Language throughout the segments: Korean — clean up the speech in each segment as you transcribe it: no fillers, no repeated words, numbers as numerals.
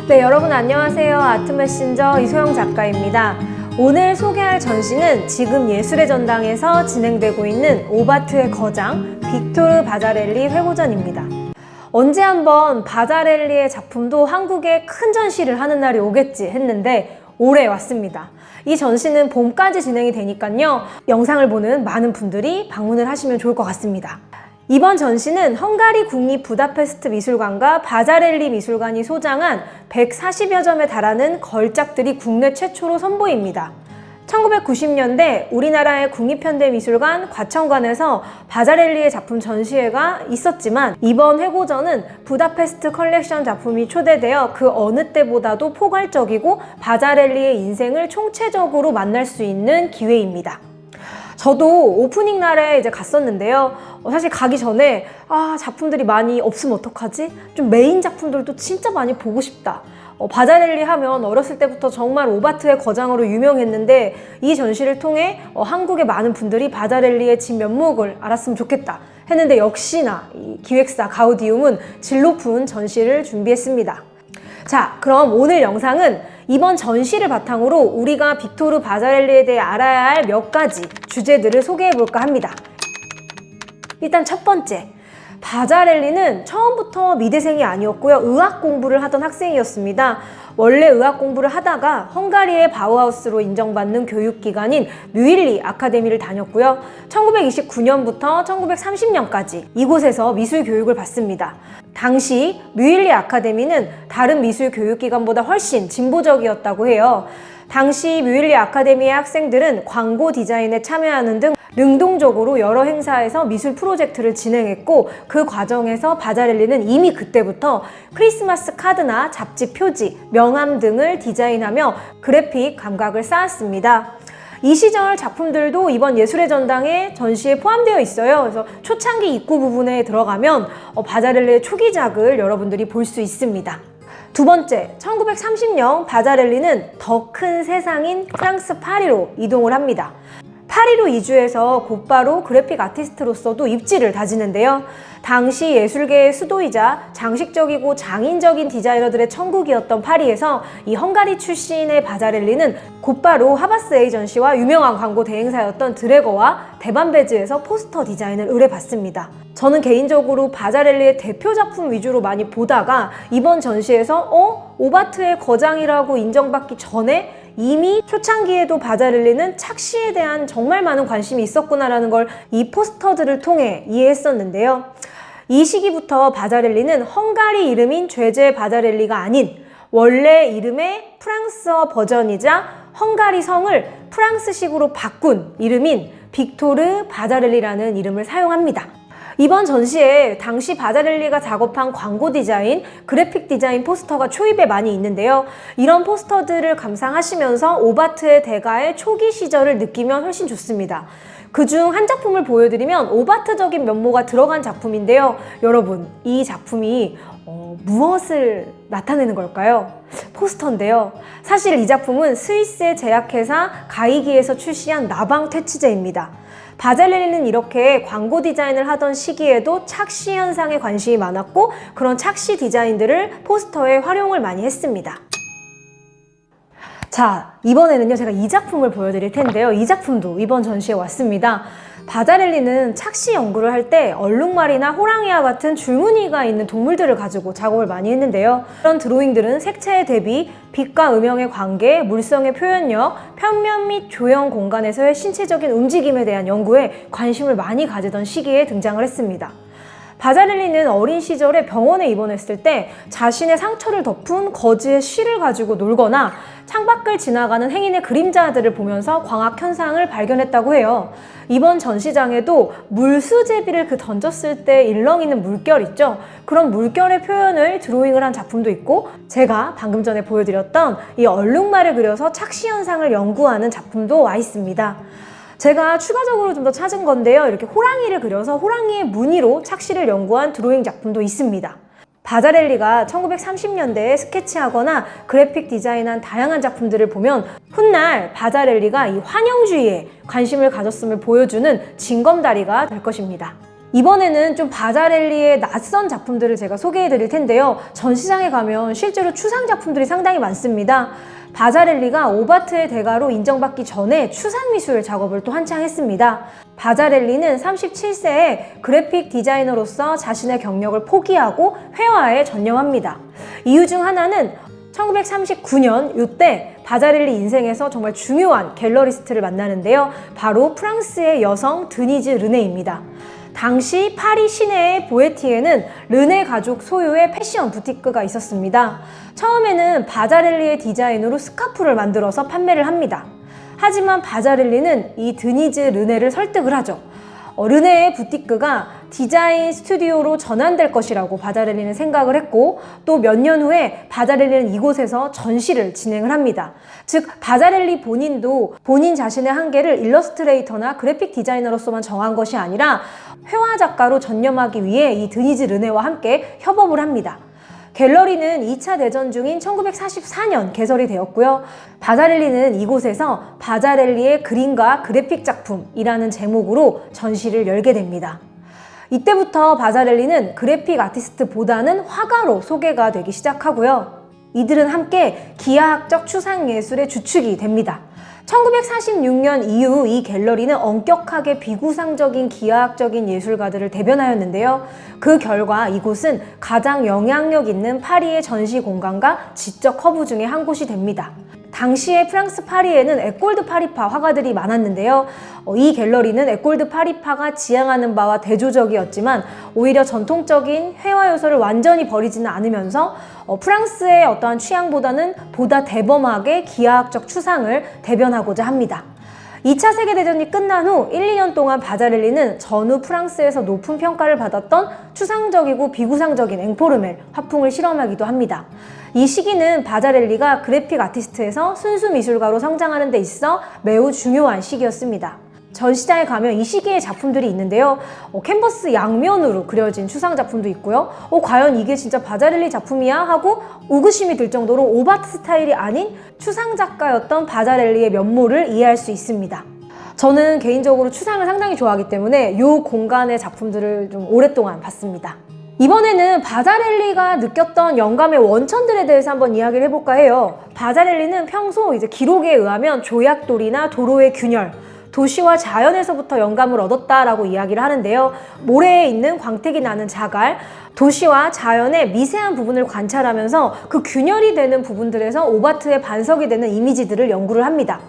네, 여러분 안녕하세요. 아트메신저 이소영 작가입니다. 오늘 소개할 전시는 지금 예술의 전당에서 진행되고 있는 오바트의 거장 빅토르 바자렐리 회고전입니다. 언제 한번 바자렐리의 작품도 한국에 큰 전시를 하는 날이 오겠지 했는데 올해 왔습니다. 이 전시는 봄까지 진행이 되니까요. 영상을 보는 많은 분들이 방문을 하시면 좋을 것 같습니다. 이번 전시는 헝가리 국립 부다페스트 미술관과 바자렐리 미술관이 소장한 140여 점에 달하는 걸작들이 국내 최초로 선보입니다. 1990년대 우리나라의 국립현대미술관 과천관에서 바자렐리의 작품 전시회가 있었지만 이번 회고전은 부다페스트 컬렉션 작품이 초대되어 그 어느 때보다도 포괄적이고 바자렐리의 인생을 총체적으로 만날 수 있는 기회입니다. 저도 오프닝 날에 갔었는데요. 사실 가기 전에 작품들이 많이 없으면 어떡하지? 좀 메인 작품들도 진짜 많이 보고 싶다. 바자렐리 하면 어렸을 때부터 정말 오바트의 거장으로 유명했는데 이 전시를 통해 한국의 많은 분들이 바자렐리의 진면목을 알았으면 좋겠다 했는데 역시나 이 기획사 가우디움은 질 높은 전시를 준비했습니다. 자, 그럼 오늘 영상은 이번 전시를 바탕으로 우리가 빅토르 바자렐리에 대해 알아야 할 몇 가지 주제들을 소개해 볼까 합니다. 일단 첫 번째, 바자렐리는 처음부터 미대생이 아니었고요. 의학 공부를 하던 학생이었습니다. 원래 의학 공부를 하다가 헝가리의 바우하우스로 인정받는 교육기관인 뮤일리 아카데미를 다녔고요. 1929년부터 1930년까지 이곳에서 미술 교육을 받습니다. 당시 뮤일리 아카데미는 다른 미술 교육기관보다 훨씬 진보적이었다고 해요. 당시 뮤일리 아카데미의 학생들은 광고 디자인에 참여하는 등 능동적으로 여러 행사에서 미술 프로젝트를 진행했고 그 과정에서 바자렐리는 이미 그때부터 크리스마스 카드나 잡지 표지, 명함 등을 디자인하며 그래픽 감각을 쌓았습니다. 이 시절 작품들도 이번 예술의 전당의 전시에 포함되어 있어요. 그래서 초창기 입구 부분에 들어가면 바자렐리의 초기작을 여러분들이 볼 수 있습니다. 두 번째, 1930년 바자렐리는 더 큰 세상인 프랑스 파리로 이동을 합니다. 파리로 이주해서 곧바로 그래픽 아티스트로서도 입지를 다지는데요. 당시 예술계의 수도이자 장식적이고 장인적인 디자이너들의 천국이었던 파리에서 이 헝가리 출신의 바자렐리는 곧바로 하바스 에이전시와 유명한 광고 대행사였던 드래거와 대반베즈에서 포스터 디자인을 의뢰받습니다. 저는 개인적으로 바자렐리의 대표 작품 위주로 많이 보다가 이번 전시에서 오바트의 거장이라고 인정받기 전에 이미 초창기에도 바자렐리는 착시에 대한 정말 많은 관심이 있었구나라는 걸 이 포스터들을 통해 이해했었는데요. 이 시기부터 바자렐리는 헝가리 이름인 죄제 바자렐리가 아닌 원래 이름의 프랑스어 버전이자 헝가리 성을 프랑스식으로 바꾼 이름인 빅토르 바자렐리라는 이름을 사용합니다. 이번 전시에 당시 바자렐리가 작업한 광고 디자인, 그래픽 디자인 포스터가 초입에 많이 있는데요. 이런 포스터들을 감상하시면서 오바트의 대가의 초기 시절을 느끼면 훨씬 좋습니다. 그중 한 작품을 보여드리면 오바트적인 면모가 들어간 작품인데요. 여러분, 이 작품이 무엇을 나타내는 걸까요? 포스터인데요. 사실 이 작품은 스위스의 제약회사 가이기에서 출시한 나방 퇴치제입니다. 바자렐리는 이렇게 광고 디자인을 하던 시기에도 착시 현상에 관심이 많았고 그런 착시 디자인들을 포스터에 활용을 많이 했습니다. 자, 이번에는요 제가 이 작품을 보여드릴 텐데요. 이 작품도 이번 전시에 왔습니다. 바자렐리는 착시 연구를 할 때 얼룩말이나 호랑이와 같은 줄무늬가 있는 동물들을 가지고 작업을 많이 했는데요. 이런 드로잉들은 색채의 대비, 빛과 음영의 관계, 물성의 표현력, 평면 및 조형 공간에서의 신체적인 움직임에 대한 연구에 관심을 많이 가지던 시기에 등장을 했습니다. 바자렐리는 어린 시절에 병원에 입원했을 때 자신의 상처를 덮은 거즈의 실을 가지고 놀거나 창밖을 지나가는 행인의 그림자들을 보면서 광학 현상을 발견했다고 해요. 이번 전시장에도 물수제비를 던졌을 때 일렁이는 물결 있죠? 그런 물결의 표현을 드로잉을 한 작품도 있고 제가 방금 전에 보여드렸던 이 얼룩말을 그려서 착시 현상을 연구하는 작품도 와 있습니다. 제가 추가적으로 좀 더 찾은 건데요. 이렇게 호랑이를 그려서 호랑이의 무늬로 착시를 연구한 드로잉 작품도 있습니다. 바자렐리가 1930년대에 스케치하거나 그래픽 디자인한 다양한 작품들을 보면 훗날 바자렐리가 이 환영주의에 관심을 가졌음을 보여주는 징검다리가 될 것입니다. 이번에는 좀 바자렐리의 낯선 작품들을 제가 소개해 드릴 텐데요. 전시장에 가면 실제로 추상 작품들이 상당히 많습니다. 바자렐리가 오바트의 대가로 인정받기 전에 추상미술 작업을 또 한창 했습니다. 바자렐리는 37세에 그래픽 디자이너로서 자신의 경력을 포기하고 회화에 전념합니다. 이유 중 하나는 1939년 이때 바자렐리 인생에서 정말 중요한 갤러리스트를 만나는데요. 바로 프랑스의 여성 드니즈 르네입니다. 당시 파리 시내의 보에티에는 르네 가족 소유의 패션 부티크가 있었습니다. 처음에는 바자렐리의 디자인으로 스카프를 만들어서 판매를 합니다. 하지만 바자렐리는 이 드니즈 르네를 설득을 하죠. 르네의 부티크가 디자인 스튜디오로 전환될 것이라고 바자렐리는 생각을 했고, 또 몇 년 후에 바자렐리는 이곳에서 전시를 진행을 합니다. 즉 바자렐리 본인도 본인 자신의 한계를 일러스트레이터나 그래픽 디자이너로서만 정한 것이 아니라 회화 작가로 전념하기 위해 이 드니즈 르네와 함께 협업을 합니다. 갤러리는 2차 대전 중인 1944년 개설이 되었고요. 바자렐리는 이곳에서 바자렐리의 그림과 그래픽 작품이라는 제목으로 전시를 열게 됩니다. 이때부터 바자렐리는 그래픽 아티스트보다는 화가로 소개가 되기 시작하고요. 이들은 함께 기하학적 추상예술의 주축이 됩니다. 1946년 이후 이 갤러리는 엄격하게 비구상적인 기하학적인 예술가들을 대변하였는데요. 그 결과 이곳은 가장 영향력 있는 파리의 전시 공간과 지적 허브 중에 한 곳이 됩니다. 당시에 프랑스 파리에는 에꼴드 파리파 화가들이 많았는데요. 이 갤러리는 에꼴드 파리파가 지향하는 바와 대조적이었지만 오히려 전통적인 회화 요소를 완전히 버리지는 않으면서 프랑스의 어떠한 취향보다는 보다 대범하게 기하학적 추상을 대변하고자 합니다. 2차 세계대전이 끝난 후 1, 2년 동안 바자렐리는 전후 프랑스에서 높은 평가를 받았던 추상적이고 비구상적인 앵포르멜 화풍을 실험하기도 합니다. 이 시기는 바자렐리가 그래픽 아티스트에서 순수 미술가로 성장하는 데 있어 매우 중요한 시기였습니다. 전시장에 가면 이 시기의 작품들이 있는데요. 캔버스 양면으로 그려진 추상 작품도 있고요. 과연 이게 진짜 바자렐리 작품이야? 하고 의구심이 들 정도로 오바트 스타일이 아닌 추상 작가였던 바자렐리의 면모를 이해할 수 있습니다. 저는 개인적으로 추상을 상당히 좋아하기 때문에 이 공간의 작품들을 좀 오랫동안 봤습니다. 이번에는 바자렐리가 느꼈던 영감의 원천들에 대해서 한번 이야기를 해볼까 해요. 바자렐리는 평소 기록에 의하면 조약돌이나 도로의 균열, 도시와 자연에서부터 영감을 얻었다라고 이야기를 하는데요. 모래에 있는 광택이 나는 자갈, 도시와 자연의 미세한 부분을 관찰하면서 그 균열이 되는 부분들에서 오바트의 반석이 되는 이미지들을 연구를 합니다.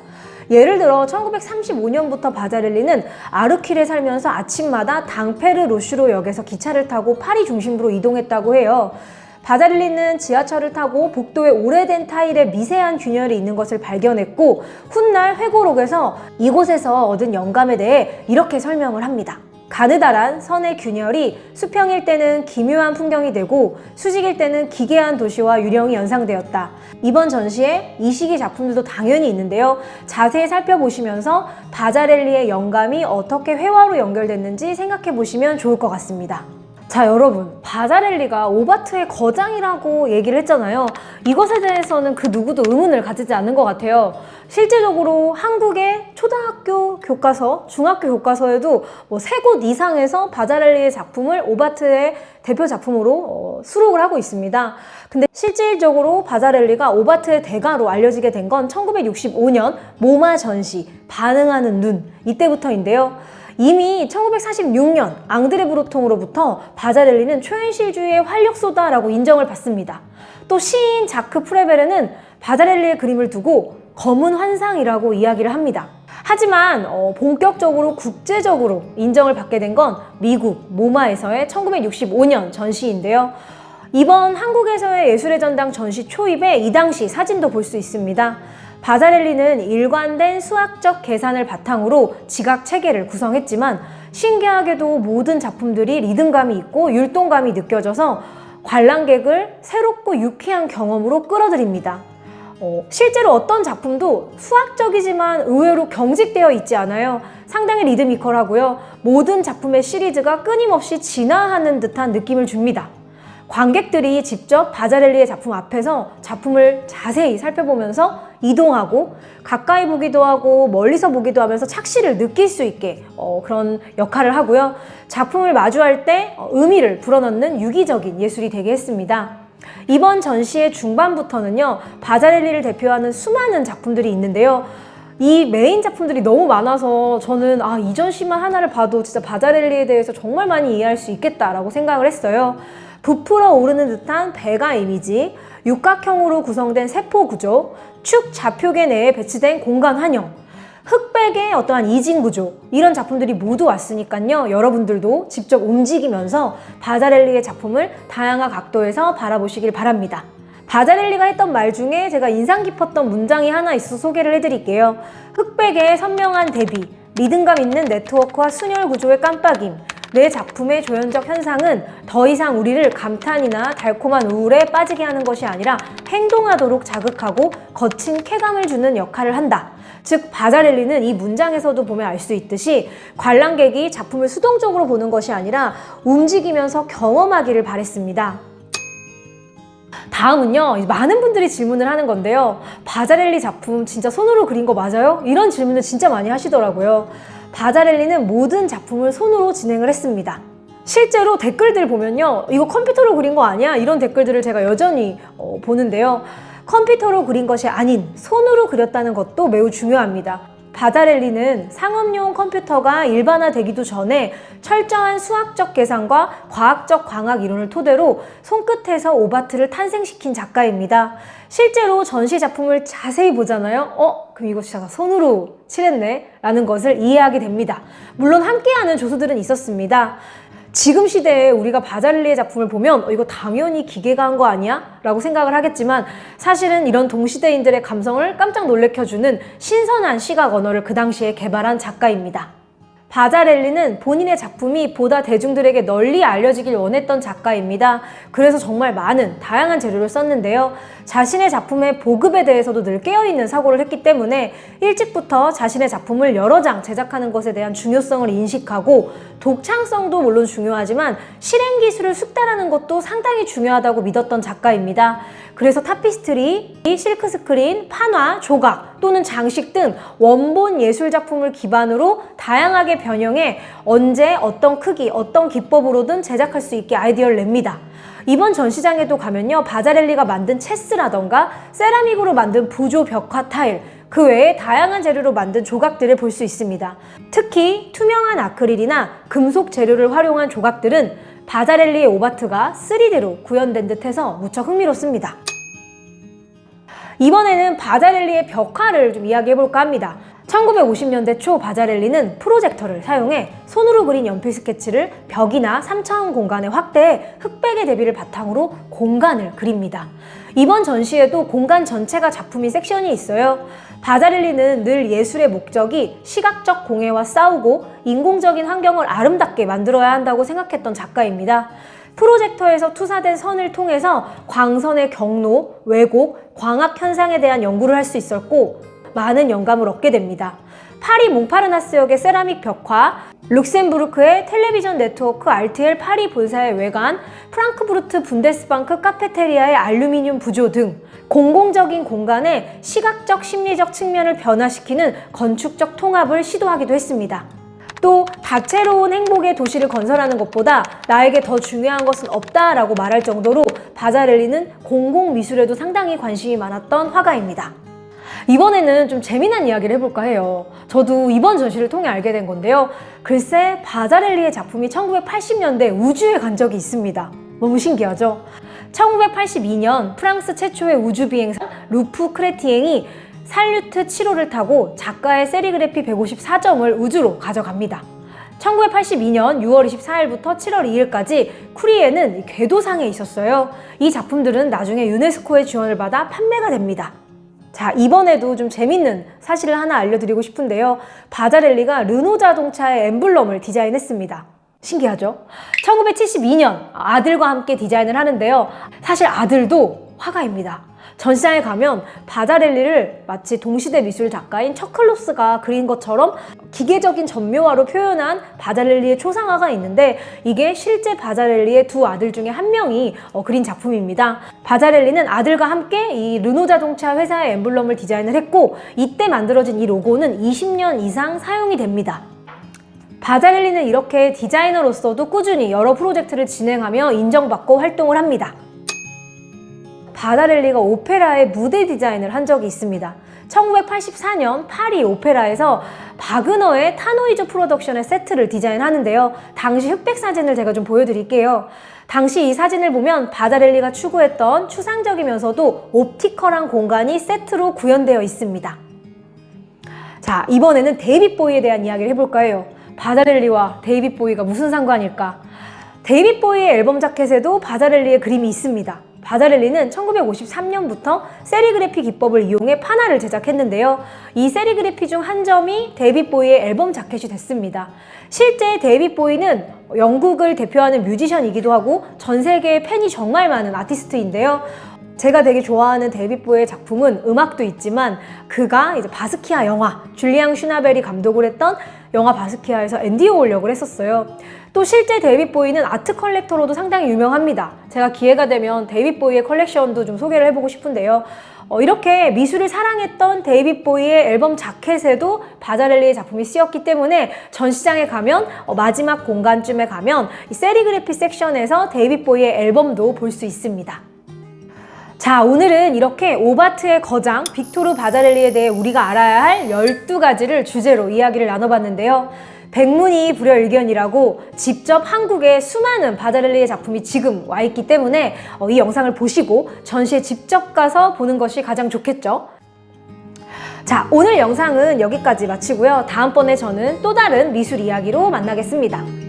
예를 들어 1935년부터 바자렐리는 아르킬에 살면서 아침마다 당페르 로슈로 역에서 기차를 타고 파리 중심부로 이동했다고 해요. 바자렐리는 지하철을 타고 복도에 오래된 타일에 미세한 균열이 있는 것을 발견했고 훗날 회고록에서 이곳에서 얻은 영감에 대해 이렇게 설명을 합니다. 가느다란 선의 균열이 수평일 때는 기묘한 풍경이 되고 수직일 때는 기괴한 도시와 유령이 연상되었다. 이번 전시에 이 시기 작품들도 당연히 있는데요. 자세히 살펴보시면서 바자렐리의 영감이 어떻게 회화로 연결됐는지 생각해 보시면 좋을 것 같습니다. 자, 여러분, 바자렐리가 오바트의 거장이라고 얘기를 했잖아요. 이것에 대해서는 그 누구도 의문을 가지지 않는 것 같아요. 실제적으로 한국의 초등학교 교과서, 중학교 교과서에도 3곳 이상에서 바자렐리의 작품을 오바트의 대표 작품으로 수록을 하고 있습니다. 근데 실질적으로 바자렐리가 오바트의 대가로 알려지게 된 건 1965년 모마 전시, 반응하는 눈, 이때부터인데요. 이미 1946년 앙드레 브로통으로부터 바자렐리는 초현실주의의 활력소다라고 인정을 받습니다. 또 시인 자크 프레베르는 바자렐리의 그림을 두고 검은 환상이라고 이야기를 합니다. 하지만 본격적으로 국제적으로 인정을 받게 된 건 미국 모마에서의 1965년 전시인데요. 이번 한국에서의 예술의 전당 전시 초입에 이 당시 사진도 볼 수 있습니다. 바자렐리는 일관된 수학적 계산을 바탕으로 지각 체계를 구성했지만 신기하게도 모든 작품들이 리듬감이 있고 율동감이 느껴져서 관람객을 새롭고 유쾌한 경험으로 끌어들입니다. 실제로 어떤 작품도 수학적이지만 의외로 경직되어 있지 않아요. 상당히 리드미컬하고요. 모든 작품의 시리즈가 끊임없이 진화하는 듯한 느낌을 줍니다. 관객들이 직접 바자렐리의 작품 앞에서 작품을 자세히 살펴보면서 이동하고 가까이 보기도 하고 멀리서 보기도 하면서 착시를 느낄 수 있게 그런 역할을 하고요. 작품을 마주할 때 의미를 불어넣는 유기적인 예술이 되게 했습니다. 이번 전시의 중반부터는요, 바자렐리를 대표하는 수많은 작품들이 있는데요. 이 메인 작품들이 너무 많아서 저는 이 전시만 하나를 봐도 진짜 바자렐리에 대해서 정말 많이 이해할 수 있겠다라고 생각을 했어요. 부풀어 오르는 듯한 배가 이미지, 육각형으로 구성된 세포 구조, 축 좌표계 내에 배치된 공간 환영, 흑백의 어떠한 이진 구조, 이런 작품들이 모두 왔으니까요. 여러분들도 직접 움직이면서 바자렐리의 작품을 다양한 각도에서 바라보시길 바랍니다. 바자렐리가 했던 말 중에 제가 인상 깊었던 문장이 하나 있어서 소개를 해드릴게요. 흑백의 선명한 대비, 리듬감 있는 네트워크와 순혈 구조의 깜빡임, 내 작품의 조연적 현상은 더 이상 우리를 감탄이나 달콤한 우울에 빠지게 하는 것이 아니라 행동하도록 자극하고 거친 쾌감을 주는 역할을 한다. 즉, 바자렐리는 이 문장에서도 보면 알 수 있듯이 관람객이 작품을 수동적으로 보는 것이 아니라 움직이면서 경험하기를 바랬습니다. 다음은요, 많은 분들이 질문을 하는 건데요. 바자렐리 작품 진짜 손으로 그린 거 맞아요? 이런 질문을 진짜 많이 하시더라고요. 바자렐리는 모든 작품을 손으로 진행을 했습니다. 실제로 댓글들 보면요, 이거 컴퓨터로 그린 거 아니야? 이런 댓글들을 제가 여전히 보는데요. 컴퓨터로 그린 것이 아닌 손으로 그렸다는 것도 매우 중요합니다. 바자렐리는 상업용 컴퓨터가 일반화되기도 전에 철저한 수학적 계산과 과학적 광학 이론을 토대로 손끝에서 오바트를 탄생시킨 작가입니다. 실제로 전시 작품을 자세히 보잖아요. 그럼 이거 진짜 손으로 칠했네? 라는 것을 이해하게 됩니다. 물론 함께하는 조수들은 있었습니다. 지금 시대에 우리가 바자렐리의 작품을 보면 이거 당연히 기계가 한 거 아니야? 라고 생각을 하겠지만 사실은 이런 동시대인들의 감성을 깜짝 놀래켜주는 신선한 시각 언어를 그 당시에 개발한 작가입니다. 바자렐리는 본인의 작품이 보다 대중들에게 널리 알려지길 원했던 작가입니다. 그래서 정말 많은 다양한 재료를 썼는데요. 자신의 작품의 보급에 대해서도 늘 깨어있는 사고를 했기 때문에 일찍부터 자신의 작품을 여러 장 제작하는 것에 대한 중요성을 인식하고 독창성도 물론 중요하지만 실행 기술을 숙달하는 것도 상당히 중요하다고 믿었던 작가입니다. 그래서 타피스트리, 실크 스크린, 판화, 조각 또는 장식 등 원본 예술 작품을 기반으로 다양하게 변형해 언제 어떤 크기, 어떤 기법으로든 제작할 수 있게 아이디어를 냅니다. 이번 전시장에도 가면요, 바자렐리가 만든 체스라던가 세라믹으로 만든 부조 벽화 타일, 그 외에 다양한 재료로 만든 조각들을 볼 수 있습니다. 특히 투명한 아크릴이나 금속 재료를 활용한 조각들은 바자렐리의 오바트가 3D로 구현된 듯해서 무척 흥미롭습니다. 이번에는 바자렐리의 벽화를 좀 이야기해볼까 합니다. 1950년대 초 바자렐리는 프로젝터를 사용해 손으로 그린 연필 스케치를 벽이나 3차원 공간에 확대해 흑백의 대비를 바탕으로 공간을 그립니다. 이번 전시에도 공간 전체가 작품인 섹션이 있어요. 바자렐리는 늘 예술의 목적이 시각적 공해와 싸우고 인공적인 환경을 아름답게 만들어야 한다고 생각했던 작가입니다. 프로젝터에서 투사된 선을 통해서 광선의 경로, 왜곡, 광학 현상에 대한 연구를 할 수 있었고 많은 영감을 얻게 됩니다. 파리 몽파르나스역의 세라믹 벽화, 룩셈부르크의 텔레비전 네트워크 RTL 파리 본사의 외관, 프랑크푸르트 분데스방크 카페테리아의 알루미늄 부조 등 공공적인 공간의 시각적 심리적 측면을 변화시키는 건축적 통합을 시도하기도 했습니다. 또 다채로운 행복의 도시를 건설하는 것보다 나에게 더 중요한 것은 없다라고 말할 정도로 바자렐리는 공공미술에도 상당히 관심이 많았던 화가입니다. 이번에는 좀 재미난 이야기를 해볼까 해요. 저도 이번 전시를 통해 알게 된 건데요. 글쎄, 바자렐리의 작품이 1980년대 우주에 간 적이 있습니다. 너무 신기하죠? 1982년 프랑스 최초의 우주 비행사 루프 크레티eng이 살류트 7호를 타고 작가의 세리그래피 154점을 우주로 가져갑니다. 1982년 6월 24일부터 7월 2일까지 쿠리에는 궤도상에 있었어요. 이 작품들은 나중에 유네스코의 지원을 받아 판매가 됩니다. 자, 이번에도 좀 재밌는 사실을 하나 알려드리고 싶은데요. 바자렐리가 르노 자동차의 엠블럼을 디자인했습니다. 신기하죠? 1972년 아들과 함께 디자인을 하는데요. 사실 아들도 화가입니다. 전시장에 가면 바자렐리를 마치 동시대 미술 작가인 척클로스가 그린 것처럼 기계적인 전묘화로 표현한 바자렐리의 초상화가 있는데, 이게 실제 바자렐리의 두 아들 중에 한 명이 그린 작품입니다. 바자렐리는 아들과 함께 이 르노 자동차 회사의 엠블럼을 디자인을 했고, 이때 만들어진 이 로고는 20년 이상 사용이 됩니다. 바자렐리는 이렇게 디자이너로서도 꾸준히 여러 프로젝트를 진행하며 인정받고 활동을 합니다. 바자렐리가 오페라의 무대 디자인을 한 적이 있습니다. 1984년 파리 오페라에서 바그너의 타노이즈 프로덕션의 세트를 디자인하는데요. 당시 흑백 사진을 제가 좀 보여드릴게요. 당시 이 사진을 보면 바자렐리가 추구했던 추상적이면서도 옵티컬한 공간이 세트로 구현되어 있습니다. 자, 이번에는 데이빗 보이에 대한 이야기를 해볼까 해요. 바자렐리와 데이빗 보이가 무슨 상관일까? 데이빗 보이의 앨범 자켓에도 바자렐리의 그림이 있습니다. 바자렐리는 1953년부터 세리그래피 기법을 이용해 판화를 제작했는데요. 이 세리그래피 중 한 점이 데이빗 보이의 앨범 자켓이 됐습니다. 실제 데이빗 보이는 영국을 대표하는 뮤지션이기도 하고 전 세계에 팬이 정말 많은 아티스트인데요. 제가 되게 좋아하는 데이빗 보이의 작품은 음악도 있지만, 그가 이제 바스키아 영화, 줄리앙 슈나벨이 감독을 했던 영화 바스키아에서 앤디 오월 역을 했었어요. 또 실제 데이빗 보이는 아트 컬렉터로도 상당히 유명합니다. 제가 기회가 되면 데이빗 보이의 컬렉션도 좀 소개를 해보고 싶은데요. 이렇게 미술을 사랑했던 데이빗 보이의 앨범 자켓에도 바자렐리의 작품이 쓰였기 때문에 전시장에 가면 마지막 공간쯤에 가면 이 세리그래피 섹션에서 데이빗 보이의 앨범도 볼 수 있습니다. 자, 오늘은 이렇게 오바트의 거장 빅토르 바자렐리에 대해 우리가 알아야 할 12가지를 주제로 이야기를 나눠봤는데요. 백문이 불여일견이라고 직접 한국에 수많은 바자렐리의 작품이 지금 와 있기 때문에 이 영상을 보시고 전시에 직접 가서 보는 것이 가장 좋겠죠. 자, 오늘 영상은 여기까지 마치고요. 다음번에 저는 또 다른 미술 이야기로 만나겠습니다.